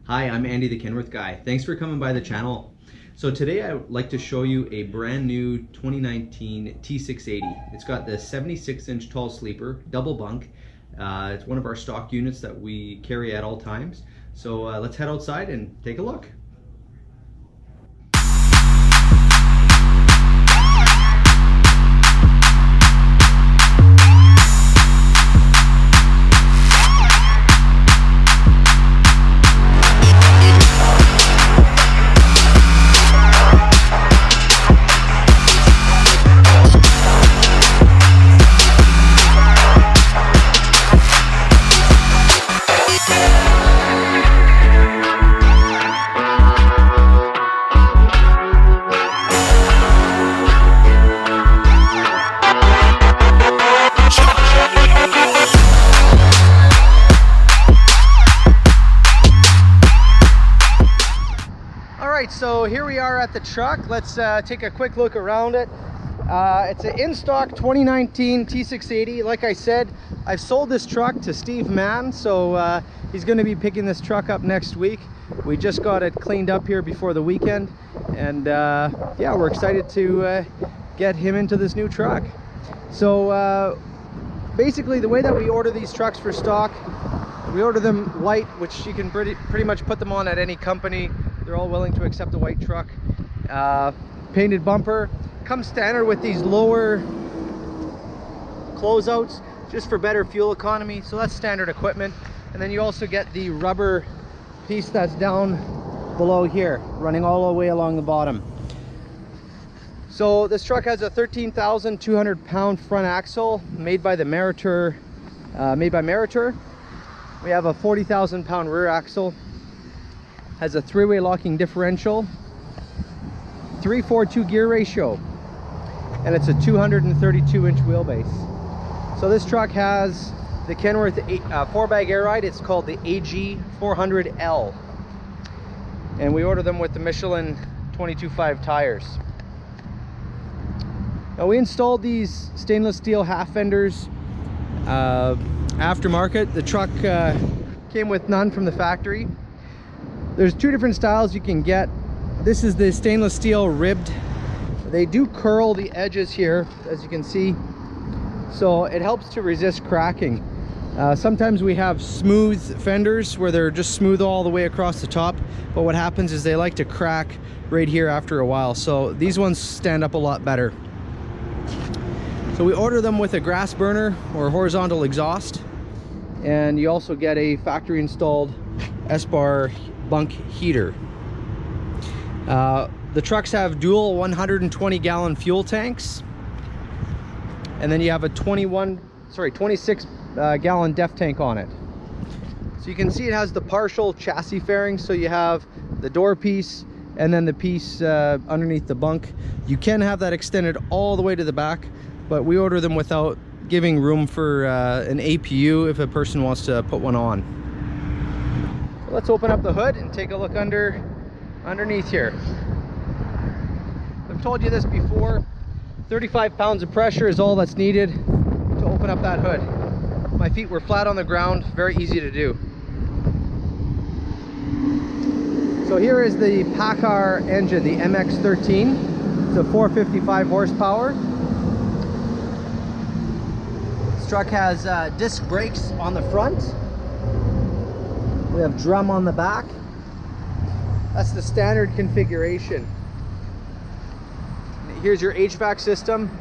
Hi, I'm Andy the Kenworth Guy. Thanks for coming by the channel. So today I'd like to show you a brand new 2019 T680. It's got the 76-inch tall sleeper, double bunk. It's one of our stock units that we carry at all times. So let's head outside and take a look. So here we are at the truck. Let's take a quick look around it. It's an in-stock 2019 T680. Like I said, I've sold this truck to Steve Mann, so he's going to be picking this truck up next week. We just got it cleaned up here before the weekend, and yeah, we're excited to get him into this new truck. So basically, the way that we order these trucks for stock, we order them white, which you can pretty much put them on at any company. They're all willing to accept a white truck. Painted bumper. Comes standard with these lower closeouts just for better fuel economy. So that's standard equipment. And then you also get the rubber piece that's down below here, running all the way along the bottom. So this truck has a 13,200 pound front axle made by the Meritor, We have a 40,000 pound rear axle. Has a three-way locking differential, 3/4-2 gear ratio, and it's a 232-inch wheelbase. So this truck has the Kenworth 4-bag air ride. It's called the AG400L, and we order them with the Michelin 22.5 tires. Now we installed these stainless steel half fenders aftermarket. The truck came with none from the factory. There's two different styles you can get. This is the stainless steel ribbed. They do curl the edges here, as you can see, so it helps to resist cracking. Sometimes we have smooth fenders where they're just smooth all the way across the top, but what happens is they like to crack right here after a while. So these ones stand up a lot better. So we order them with a grass burner or horizontal exhaust, and you also get a factory installed S-bar bunk heater. The trucks have dual 120 gallon fuel tanks, and then you have a 26 gallon def tank on it. So you can see it has the partial chassis fairing, so you have the door piece and then the piece underneath the bunk. You can have that extended all the way to the back, but we order them without giving room for an APU if a person wants to put one on. Let's open up the hood and take a look underneath here. I've told you this before, 35 pounds of pressure is all that's needed to open up that hood. My feet were flat on the ground, very easy to do. So here is the PACCAR engine, the MX-13. It's a 455 horsepower. This truck has disc brakes on the front. We have drum on the back. That's the standard configuration. Here's your HVAC system.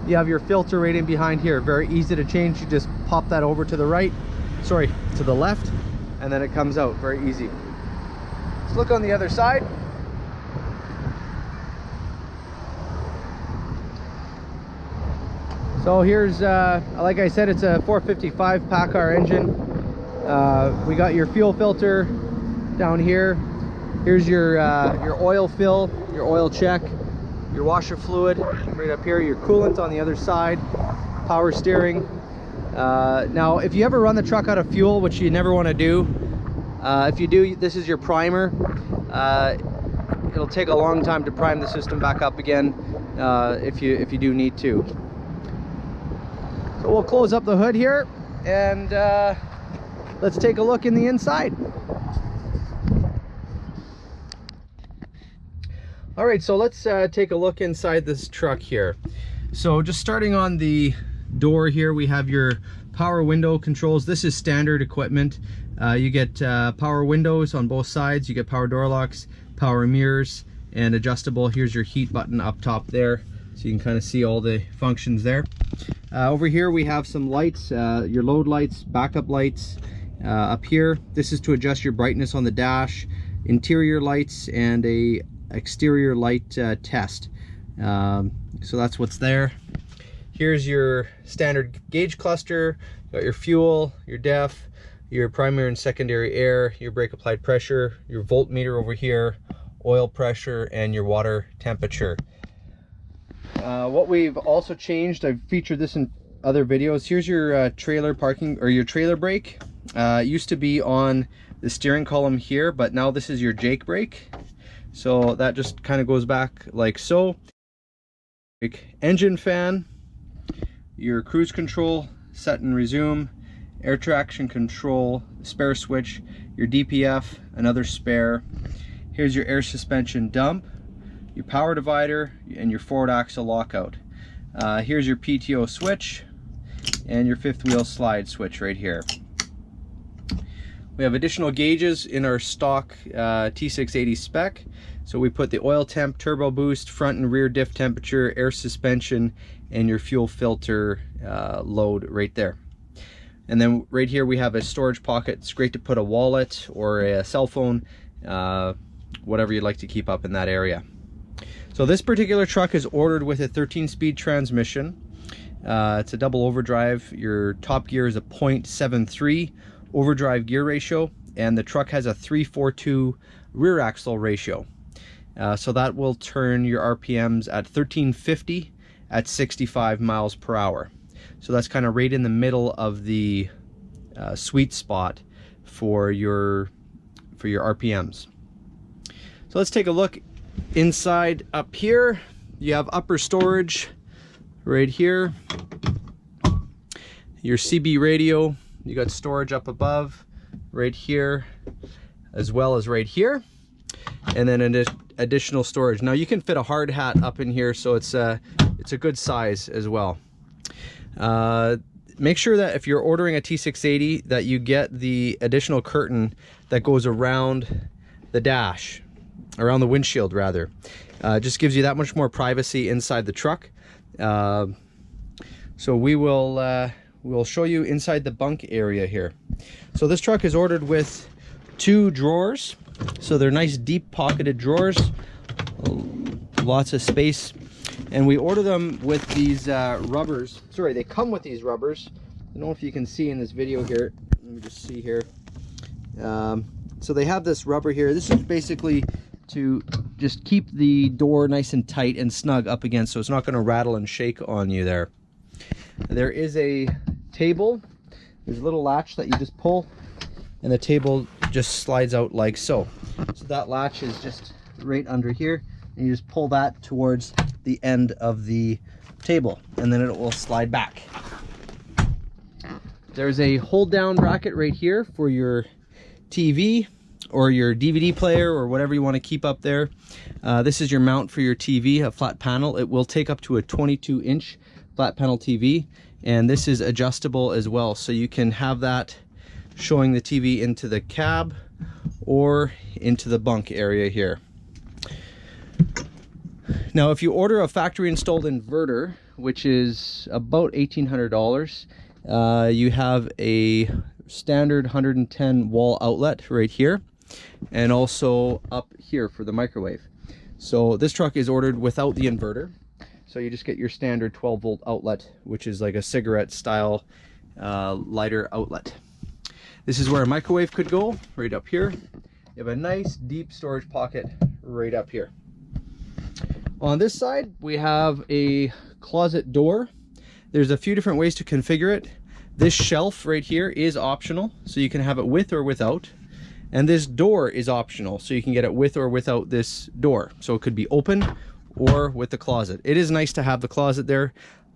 You have your filter right in behind here. Very easy to change. You just pop that over to the to the left, and then it comes out. Very easy. Let's look on the other side. So here's, like I said, it's a 455 PACCAR engine. We got your fuel filter down here. Here's your oil fill, your oil check, your washer fluid right up here, your coolant on the other side, power steering. Now, if you ever run the truck out of fuel, which you never want to do, if you do, this is your primer. It'll take a long time to prime the system back up again if you do need to. So we'll close up the hood here and let's take a look in the inside. All right, so let's take a look inside this truck here. So just starting on the door here, we have your power window controls. This is standard equipment. You get power windows on both sides, you get power door locks, power mirrors, and adjustable. Here's your heat button up top there, so you can kind of see all the functions there. Over here we have some lights, your load lights, backup lights. Up here, this is to adjust your brightness on the dash, interior lights, and a exterior light test. So that's what's there. Here's your standard gauge cluster. You got your fuel, your def, your primary and secondary air, your brake applied pressure, your voltmeter over here, oil pressure, and your water temperature. What we've also changed, I've featured this in other videos. Here's your trailer parking, or your trailer brake. It used to be on the steering column here, but now this is your Jake brake. So that just kind of goes back like so. Engine fan, your cruise control, set and resume, air traction control, spare switch, your DPF, another spare. Here's your air suspension dump, your power divider, and your forward axle lockout. Here's your PTO switch and your fifth wheel slide switch right here. We have additional gauges in our stock T680 spec. So we put the oil temp, turbo boost, front and rear diff temperature, air suspension, and your fuel filter load right there. And then right here we have a storage pocket. It's great to put a wallet or a cell phone, whatever you'd like to keep up in that area. So this particular truck is ordered with a 13-speed transmission. It's a double overdrive. Your top gear is a 0.73 overdrive gear ratio, and the truck has a 342 rear axle ratio. So that will turn your RPMs at 1350 at 65 miles per hour. So that's kind of right in the middle of the sweet spot for your RPMs. So let's take a look inside. Up here you have upper storage right here, your CB radio. You got storage up above right here, as well as right here, and then an additional storage. Now you can fit a hard hat up in here, so it's a good size as well. Make sure that if you're ordering a T680 that you get the additional curtain that goes around the dash, around the windshield rather. Just gives you that much more privacy inside the truck. So we'll show you inside the bunk area here. So this truck is ordered with 2 drawers. So they're nice deep pocketed drawers, lots of space. And we order them with these rubbers. Sorry, they come with these rubbers. I don't know if you can see in this video here. Let me just see here. So they have this rubber here. This is basically to just keep the door nice and tight and snug up against, so it's not going to rattle and shake on you there. There is a table. There's a little latch that you just pull, and the table just slides out like so. So that latch is just right under here, and you just pull that towards the end of the table, and then it will slide back. There's a hold down bracket right here for your TV or your DVD player or whatever you want to keep up there. This is your mount for your TV, a flat panel. It will take up to a 22-inch flat panel TV, and this is adjustable as well, so you can have that showing the TV into the cab or into the bunk area here. Now if you order a factory installed inverter, which is about $1,800, you have a standard 110 wall outlet right here, and also up here for the microwave. So this truck is ordered without the inverter, so you just get your standard 12-volt outlet, which is like a cigarette style lighter outlet. This is where a microwave could go, right up here. You have a nice deep storage pocket right up here. On this side we have a closet door. There's a few different ways to configure it. This shelf right here is optional, so you can have it with or without. And this door is optional, so you can get it with or without this door. So it could be open or with the closet. It is nice to have the closet there,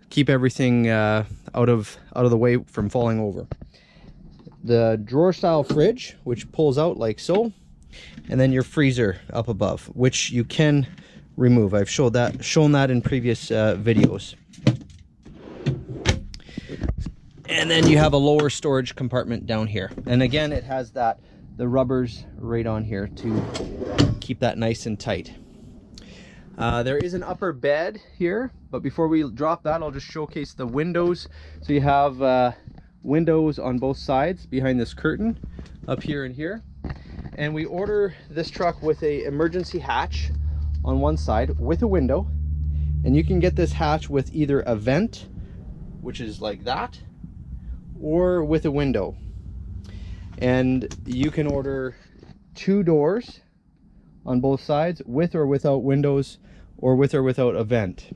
keep everything out of the way from falling over. The drawer style fridge, which pulls out like so, and then your freezer up above, which you can remove. I've shown that in previous videos. And then you have a lower storage compartment down here. And again, it has the rubbers right on here to keep that nice and tight. There is an upper bed here, but before we drop that, I'll just showcase the windows. So you have windows on both sides behind this curtain up here and here. And we order this truck with a emergency hatch on one side with a window. And you can get this hatch with either a vent, which is like that, or with a window. And you can order 2 doors on both sides, with or without windows, or with or without a vent.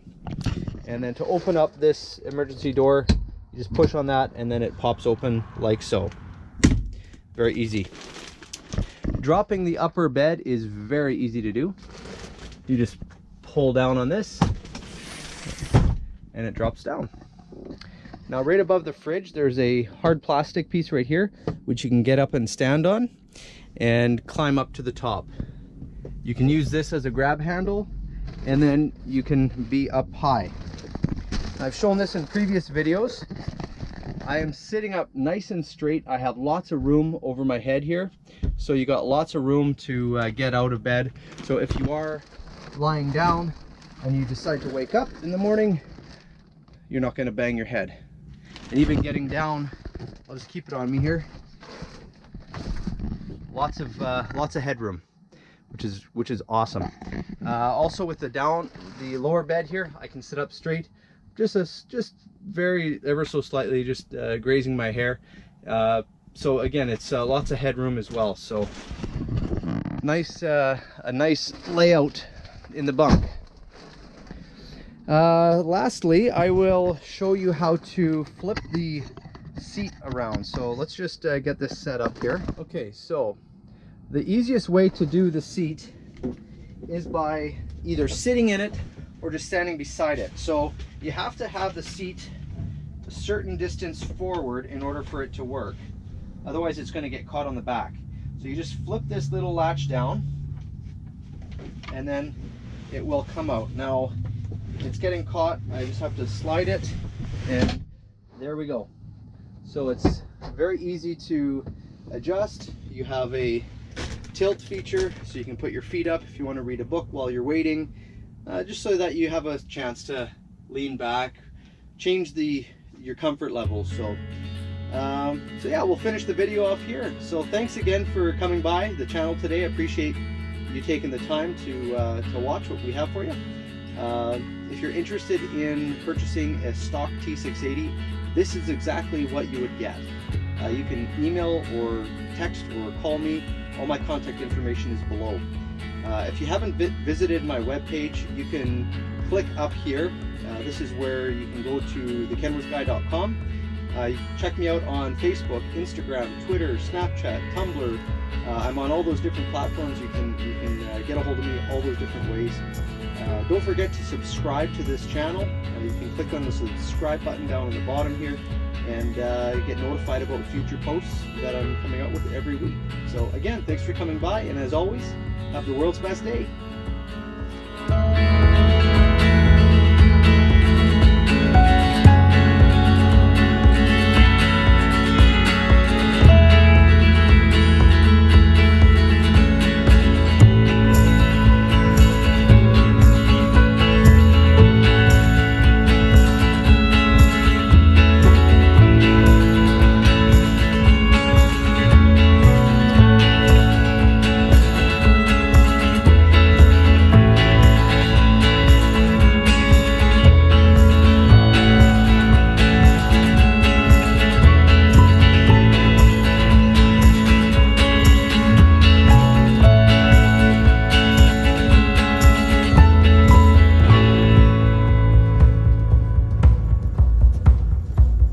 And then to open up this emergency door, you just push on that and then it pops open like so. Very easy. Dropping the upper bed is very easy to do. You just pull down on this and it drops down. Now right above the fridge, there's a hard plastic piece right here, which you can get up and stand on and climb up to the top. You can use this as a grab handle, and then you can be up high. I've shown this in previous videos. I am sitting up nice and straight. I have lots of room over my head here, so you got lots of room to get out of bed. So if you are lying down and you decide to wake up in the morning, you're not going to bang your head. And even getting down, I'll just keep it on me here. Lots of headroom, which is awesome. Also with the lower bed here, I can sit up straight, just very ever so slightly, just grazing my hair. So again, it's lots of headroom as well. So nice, a nice layout in the bunk. Lastly, I will show you how to flip the seat around. So let's just get this set up here. Okay, so the easiest way to do the seat is by either sitting in it or just standing beside it. So you have to have the seat a certain distance forward in order for it to work. Otherwise it's going to get caught on the back. So you just flip this little latch down and then it will come out. Now it's getting caught, I just have to slide it and there we go. So it's very easy to adjust. You have a tilt feature so you can put your feet up if you want to read a book while you're waiting, just so that you have a chance to lean back, change your comfort level. So yeah, we'll finish the video off here. So thanks again for coming by the channel today. I appreciate you taking the time to watch what we have for you. If you're interested in purchasing a stock T680, this is exactly what you would get. You can email or text or call me. All my contact information is below. If you haven't visited my webpage, you can click up here. This is where you can go to thekenworthguy.com. Check me out on Facebook, Instagram, Twitter, Snapchat, Tumblr. I'm on all those different platforms. You can get a hold of me all those different ways. Don't forget to subscribe to this channel. You can click on the subscribe button down on the bottom here and get notified about future posts that I'm coming out with every week. So again, thanks for coming by, and as always, have the world's best day.